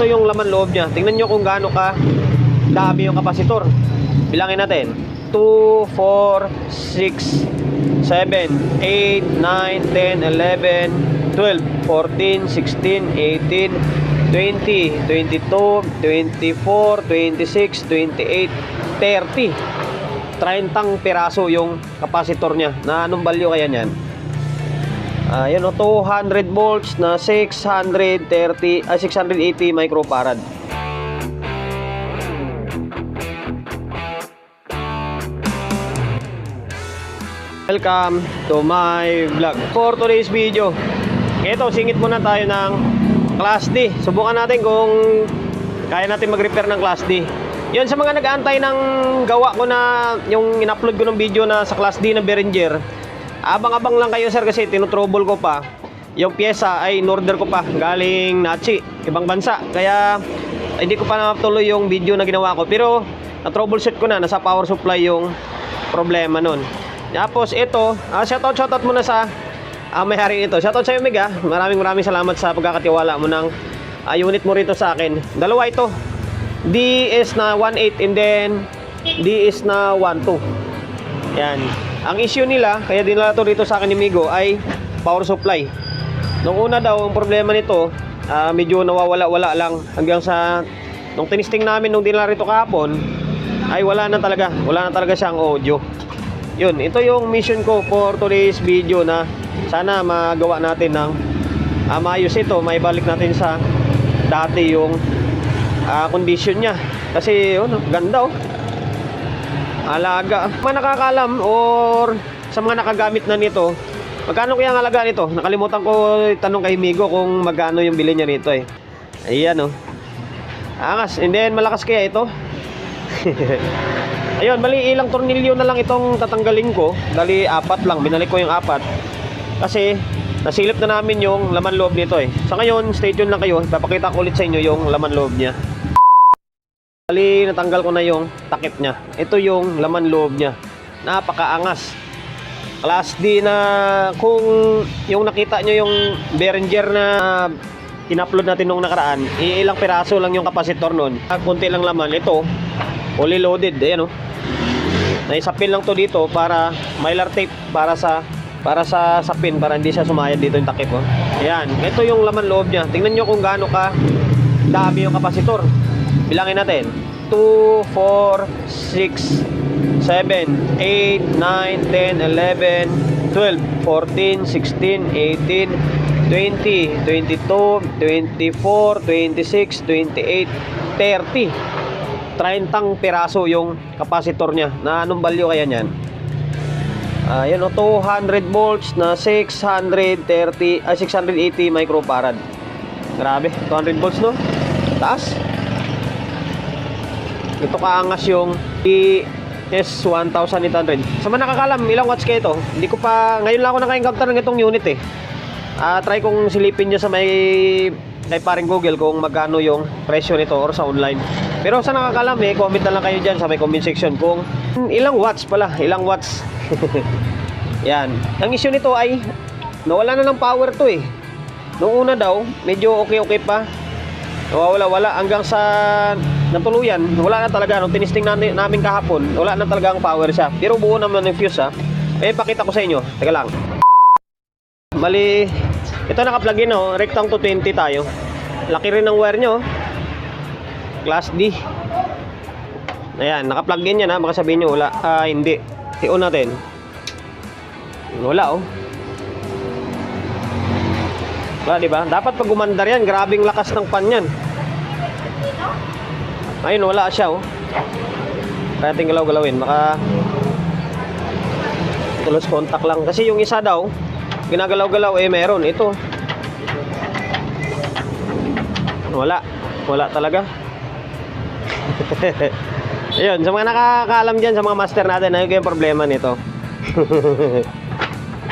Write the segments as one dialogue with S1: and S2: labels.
S1: ito yung laman loob niya. Tingnan nyo kung gaano ka dami yung kapasitor. Bilangin natin. 2, 4, 6, 7, 8, 9, 10, 11, 12, 14, 16, 18, 20, 22, 24, 26, 28, 30. 30 piraso yung kapasitor niya. Na anong value kaya niyan? Yan o, 200 volts na 680 microfarad. Welcome to my vlog. For today's video, ito, singit muna tayo ng Class D. Subukan natin kung kaya natin mag-repair ng Class D. Yun, sa mga nag-aantay ng gawa ko na yung in-upload ko ng video na sa Class D na Behringer, abang-abang lang kayo sir, kasi tinutrouble ko pa. Yung pyesa ay in-order ko pa galing Nachi, ibang bansa. Kaya hindi ko pa natuloy yung video na ginawa ko. Pero na-troubleshoot ko na, nasa power supply yung problema nun. Tapos ito, shoutout muna sa may-hari nito. Shoutout sa iyo, Mig. Maraming salamat sa pagkakatiwala mo ng unit mo rito sa akin. Dalawa ito. DS na 1.8 and then DS na 1.2. Yan. Ang issue nila, kaya dinala to rito sa akin ni Migo, ay power supply. Nung una daw, ang problema nito, medyo nawawala-wala lang hanggang sa nung tinisting namin nung dinala rito kahapon, ay wala na talaga siyang audio. Yun, ito yung mission ko for today's video, na sana magawa natin ng maayos ito, maibalik natin sa dati yung condition niya. Kasi yun, ganda oh. Alaga. Mga nakakalam or sa mga nakagamit na nito, magkano kaya ang alaga nito? Nakalimutan ko tanong kay Migo kung magkano yung bili niya nito eh. Ayan oh. Angas. And then malakas kaya ito? Ayun, bali ilang tornilyo na lang itong tatanggalin ko. Dali 4 lang, binalik ko yung 4 kasi nasilip na namin yung laman loob nito eh. Sa ngayon, stay tuned lang kayo. Papakita ko ulit sa inyo yung laman loob niya. Bali, natanggal ko na yung takip niya. Ito yung laman loob niya. Napakaangas. Class D na, kung yung nakita nyo yung Behringer na in-upload natin nung nakaraan, ilang piraso lang yung kapasitor nun. Kunti lang laman. Ito, fully loaded. Ayan oh. Naisapin lang to dito para mylar tape para sa sapin, para hindi siya sumayad dito yung takip oh. Ayan, ito yung laman loob niya. Tingnan nyo kung gaano ka dami yung kapasitor. Bilangin natin. 2, 4, 6, 7, 8, 9, 10, 11, 12, 14, 16, 18, 20, 22, 24, 26, 28, 30. 30 piraso yung kapasitor niya. Na anong value kaya niyan? Yan o, 200 volts na 680 microfarad. Grabe, 200 volts no? Taas. Ito kaangas yung ES1800. Sa mga nakakalam, ilang watts kaya ito? Hindi ko pa, ngayon lang ako naka-encounter ng itong unit eh. Try kong silipin nyo sa kay paring Google kung magkano yung presyo nito or sa online. Pero sa nakakalam eh, comment na lang kayo dyan sa may comment section kung ilang watts pala, ilang watts. Yan. Ang issue nito ay nawala na ng power to eh. Noong una daw, medyo okay pa. Nawawala-wala hanggang sa natuluyan, wala na talaga. Nung tinisting namin kahapon, wala na talaga ang power siya. Pero buo naman yung fuse ha. Pakita ko sa inyo. Teka lang. Mali, ito naka-plug in oh, rectang 220 tayo. Laki rin ng wire nyo. Class D. Ayan, naka-plug in yan ha. Baka sabihin nyo wala. Hindi. I-on natin. Wala oh. Wala diba? Dapat pag umandar yan, grabing lakas ng pan yan. Ayun, wala siya oh. Kaya natin galaw-galawin. Baka tulos contact lang. Kasi yung isa daw, ginagalaw-galaw eh meron. Ito. Wala talaga. Ayun, sa mga nakakaalam dyan, sa mga master natin, ano yung problema nito?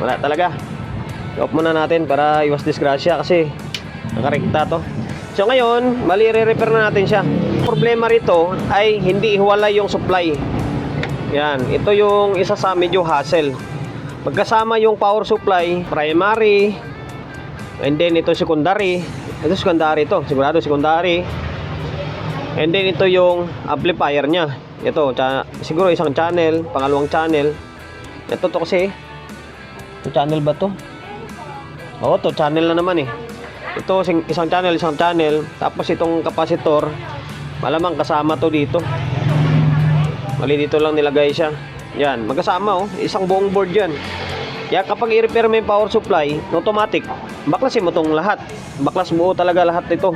S1: Wala talaga. I-off muna natin para iwas disgrasya kasi nakarekta to. So ngayon, mali re-repair na natin siya. Problema rito ay hindi ihiwalay yung supply. Yan, ito yung isa sa medyo hassle. Magkasama yung power supply, primary, and then ito secondary. Ito secondary to, sigurado secondary. And then ito yung amplifier niya. Ito, siguro isang channel, pangalawang channel. Ito to kasi, yung channel ba to? Oo, to channel na naman eh. Ito isang channel. Tapos itong capacitor, malamang kasama to dito. Mali dito lang nilagay siya. Yan, magkasama oh, isang buong board yan. Kaya kapag i-repair mo yung power supply, automatic, baklasin mo tong lahat. Baklas buo talaga lahat nito.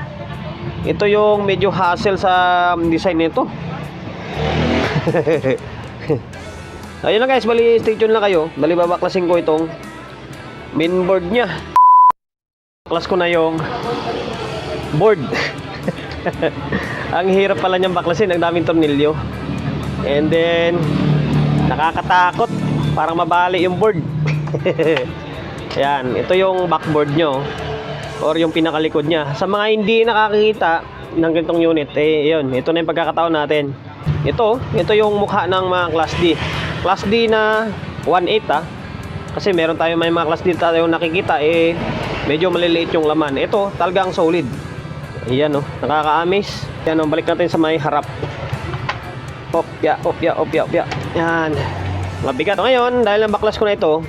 S1: Ito yung medyo hassle sa design nito. Ayun na guys, bali stay tuned lang kayo. Bali babaklasin ko itong mainboard nya. Baklas ko na yung board. Ang hirap pala niyang baklasin, ang daming tornilyo. And then nakakatakot, parang mabali yung board. Ayan, ito yung backboard nyo or yung pinakalikod nya. Sa mga hindi nakakita ng ganitong unit, yun, ito na yung pagkakataon natin. Ito yung mukha ng mga Class D. Class D na 1.8 kasi meron tayo may mga Class D tayo nakikita medyo maliliit yung laman. Ito talagang solid. Ayan nakaka-amaze. Yan balik natin sa may harap. Opya. Yan. Mabigat. Ngayon, dahil nabaklas ko na ito,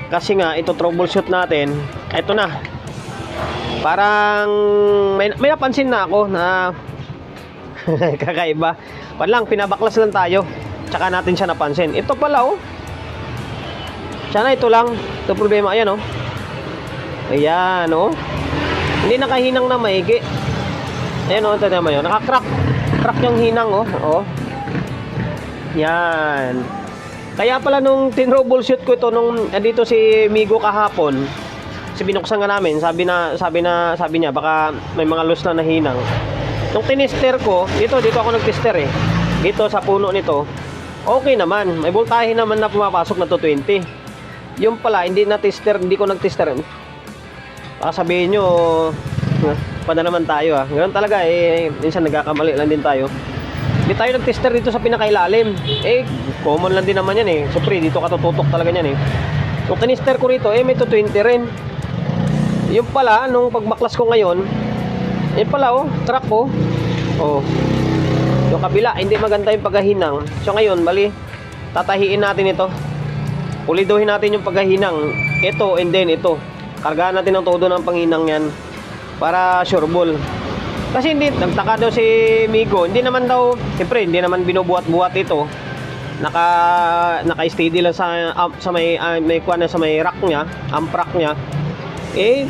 S1: kasi nga ito troubleshoot natin. Ito na. Parang may napansin na ako na kakaiba. Lang pinabaklas lang tayo. Tsaka natin siya napansin. Ito pala Sana ito lang. Ito problema. Ayan Ayan Hindi nakahinang na maigi. Ayan ito naman yun. Nakakrack. Crack yung hinang Yan. Kaya pala nung tin-troubleshoot ko ito nung andito si Migo kahapon, binuksan nga namin, sabi niya baka may mga loose na nahinang. Nung tinister ko, dito ako nagtester dito sa puno nito, okay naman, may voltahe naman na pumapasok na 220. Yung pala, hindi ko nagtester. Baka sabihin nyo, pada naman tayo Ganun talaga minsan nagkakamali lang din tayo. Hindi tayo nag-tester dito sa pinakailalim. Common lang din naman yan Siyempre, dito katututok talaga yan Nung tinister ko rito, may 220 rin. Yung pala, nung pagbaklas ko ngayon, yun pala crack yung kabila, hindi maganda yung paghahinang. So ngayon, bali, tatahiin natin ito. Puliduhin natin yung paghahinang. Ito and then ito. Kargaan natin ng todo ng panghinang yan para sure ball. Kasi hindi, nagtaka daw si Migo, hindi naman siyempre, hindi naman binubuhat-buhat ito. Naka-steady lang sa may sa may rack niya, amp rack niya.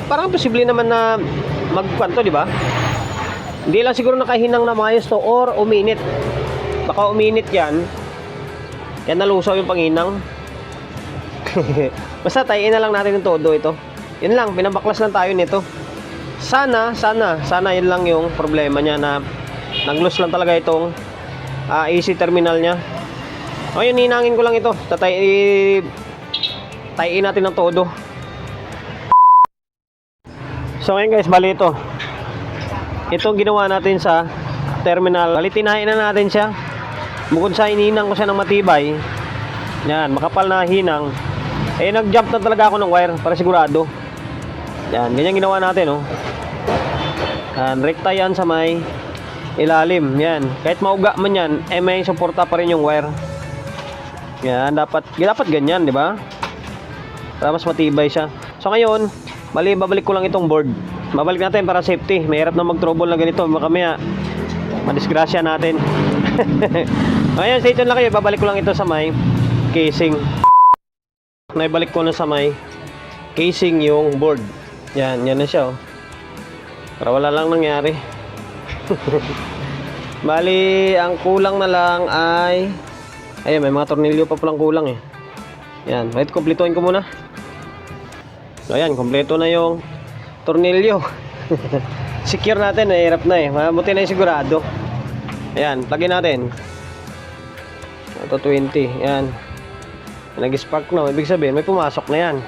S1: Parang posible naman na magkwanto, di ba? Hindi lang siguro nakahinang na maayos to or uminit. Baka uminit yan. Yan nalusaw yung panghinang. Basta tayin na lang natin yung todo ito. Yun lang, pinabaklas lang tayo nito. Sana yun lang yung problema niya na nag-loose lang talaga itong AC terminal niya. Ayun, hinangin ko lang ito. Tayin natin ng todo. So ngayon guys, bali ito. Itong ginawa natin sa terminal. Bali tinahin na natin siya. Bukod sa ininang ko siya ng matibay. Yan, makapal na hinang. Nag-jump na talaga ako ng wire para sigurado. Yan, ganyan ginawa natin Yan, rekta yan sa may ilalim. Yan, kahit mauga man yan, may suporta pa rin yung wire. Yan, dapat ganyan, di ba? Para mas matibay siya. So ngayon, babalik ko lang itong board. Babalik natin para safety. Mahirap na mag-trouble na ganito. Makamaya, madisgrasya natin. Ngayon, stay tuned lang kayo. Babalik ko lang ito sa may casing. Naibalik ko na sa may casing yung board. Yan na siya para wala lang nangyari. Bali, ang kulang na lang ay may mga tornilyo pa palang kulang Yan, wait, kumpletuhin ko muna. So ayan, kumpleto na yung tornilyo. Secure natin, hirap na mabuti na yung sigurado. Ayan, plugin natin. Ito 20, yan. Nag-spark na, ibig sabihin may pumasok na yan.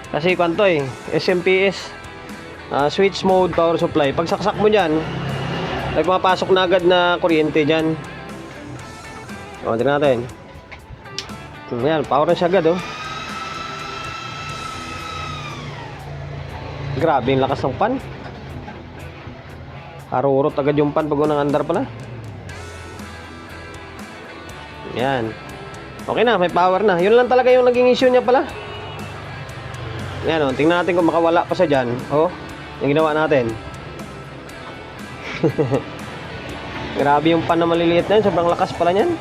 S1: Kasi kwanto SMPS, switch mode power supply. Pag saksak mo dyan, nagpapasok na agad na kuryente dyan. Tingnan natin. Ayan, power na siya agad Grabe yung lakas ng pan. Arurot agad yung pan pag unang andar pala. Yan. Okay na, may power na. Yun lang talaga yung naging issue niya pala. Yan o, tingnan natin kung makawala pa siya dyan. Oh, yung ginawa natin. Grabe yung pan na maliliit na yun. Sobrang lakas pala niyan.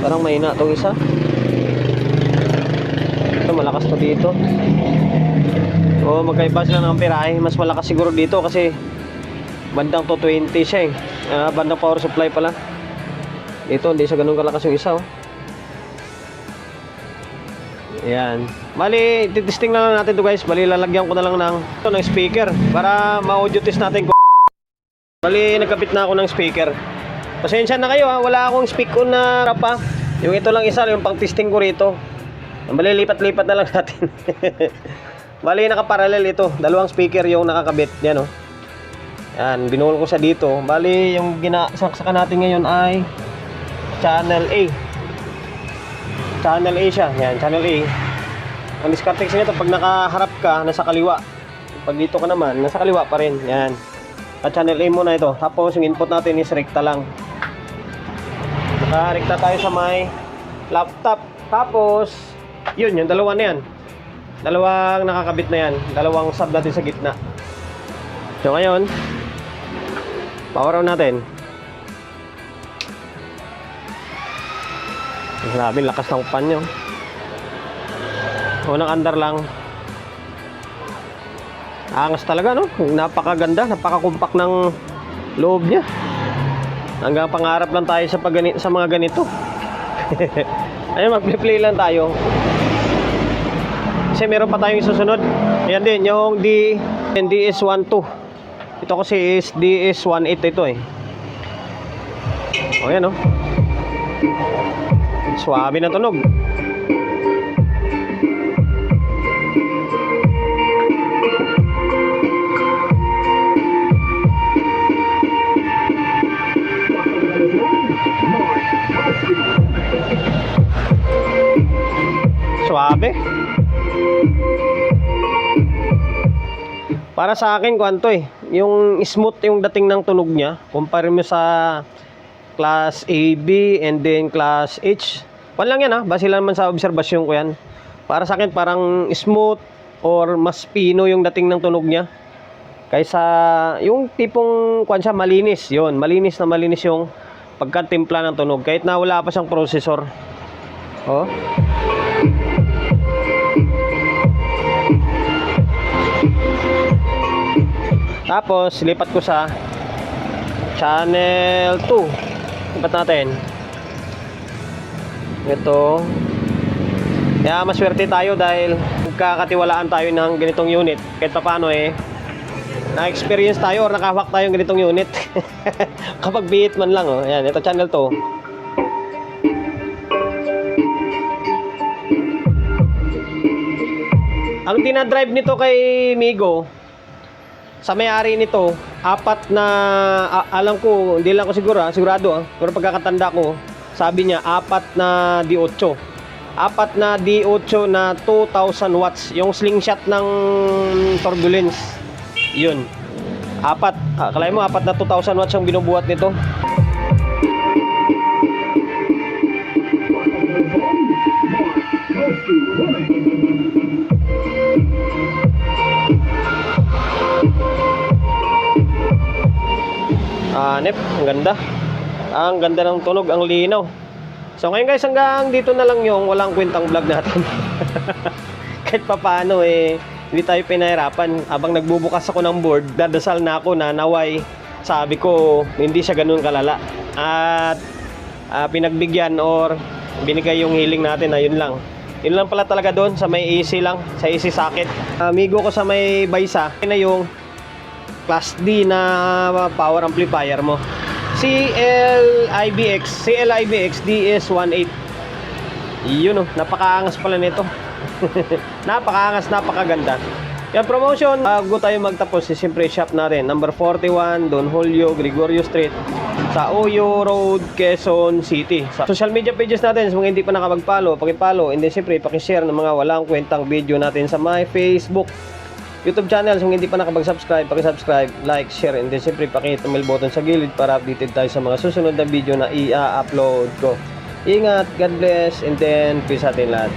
S1: Parang mahina itong isa. Ito malakas to dito. O magkaiba sila ng amperahe. Mas malakas siguro dito kasi bandang 220 siya eh. Bandang power supply pala. Dito hindi siya ganun kalakas yung isa oh. Ayan. Bali, titesting na lang natin to guys. Bali, lalagyan ko na lang ng speaker para ma-audio test natin. Bali, nagkapit na ako ng speaker. Pasensya na kayo ha, wala akong speak on na rapa. Yung ito lang isa, yung pang testing ko rito. Bali, lipat-lipat na lang natin. Bali, nakaparallel ito. Dalawang speaker yung nakakabit. Yan o. Yan, binuhol ko siya dito. Bali, yung ginasaksakan natin ngayon ay channel A. Channel A siya. Yan, channel A. Ang discarding nito, pag nakaharap ka, nasa kaliwa. Pag dito ka naman, nasa kaliwa pa rin. Yan. At channel A muna ito. Tapos, yung input natin is rekta lang. Nakarekta tayo sa may laptop. Tapos, yun, yung dalawa na yan. Dalawang nakakabit na yan. Dalawang sub natin sa gitna. So, ngayon, power on natin. Grabe, lakas ng pan nyo. Unang andar lang. Angas talaga, no? Napakaganda, napakakumpak ng loob niya. Hanggang pangarap lang tayo sa mga ganito. Ayun, mag-play lang tayo. Kasi meron pa tayong susunod. Ayan din, yung DS12. Ito kasi is DS18 ito eh. O yan, no? Swabe na tunog. Suabe. Para sa akin kwanto eh, yung smooth yung dating ng tunog niya kumpara mo sa class AB and then class H. Pan lang yan ha, base lang naman sa obserbasyon ko yan. Para sa akin parang smooth or mas pino yung dating ng tunog niya kaysa yung tipong kwan siya malinis. Yun, malinis na malinis yung pagkatimpla ng tunog kahit na wala pa siyang processor. Oh. Tapos lipat ko sa channel 2. Lipat natin. Ito. Kaya maswerte tayo dahil magkakatiwalaan tayo ng ganitong unit. Kahit pa paano eh na-experience tayo or nakahawak tayo ng ganitong unit. Kapag bihit man lang oh. Ayan, ito channel 2. Ang dinadrive nito kay Migo sa may-ari nito, apat na alam ko, hindi lang ko sigurado pero pagkakatanda ko, sabi niya apat na D8. Apat na D8 na 2000 watts, yung slingshot ng turbulence. Yun. Apat. Akalain mo apat na 2000 watts ang binubuhat nito. Nep, ang ganda. Ang ganda ng tunog, ang linaw. So ngayon guys, hanggang dito na lang yung walang kwentang vlog natin. Kahit pa paano eh, hindi tayo pinahirapan. Habang nagbubukas ako ng board, dadasal na ako na naway, sabi ko, hindi siya ganun kalala. At pinagbigyan or binigay yung healing natin na yun lang. Yun lang pala talaga doon, sa may AC lang, sa AC socket. Amigo ko sa may Baysa, yun na yung Class D na power amplifier mo. CLIBX DS18. Yun oh, napakaangas pala nito. Napakaangas, napakaganda. Yan, promotion. Bago tayo magtapos, siyempre shop natin. Number 41, Don Julio Gregorio Street, sa Oyo Road, Quezon City. Sa social media pages natin, sa mga hindi pa nakapag-follow, paki-follow. And then siyempre, paki-share ng mga walang kwentang video natin sa my Facebook, YouTube channel. Sa mga hindi pa nakapag-subscribe, paki-subscribe, like, share. And then siyempre, paki-hit ang bell button sa gilid para updated tayo sa mga susunod na video na i-upload ko. Ingat, God bless, and then peace sa atin lahat.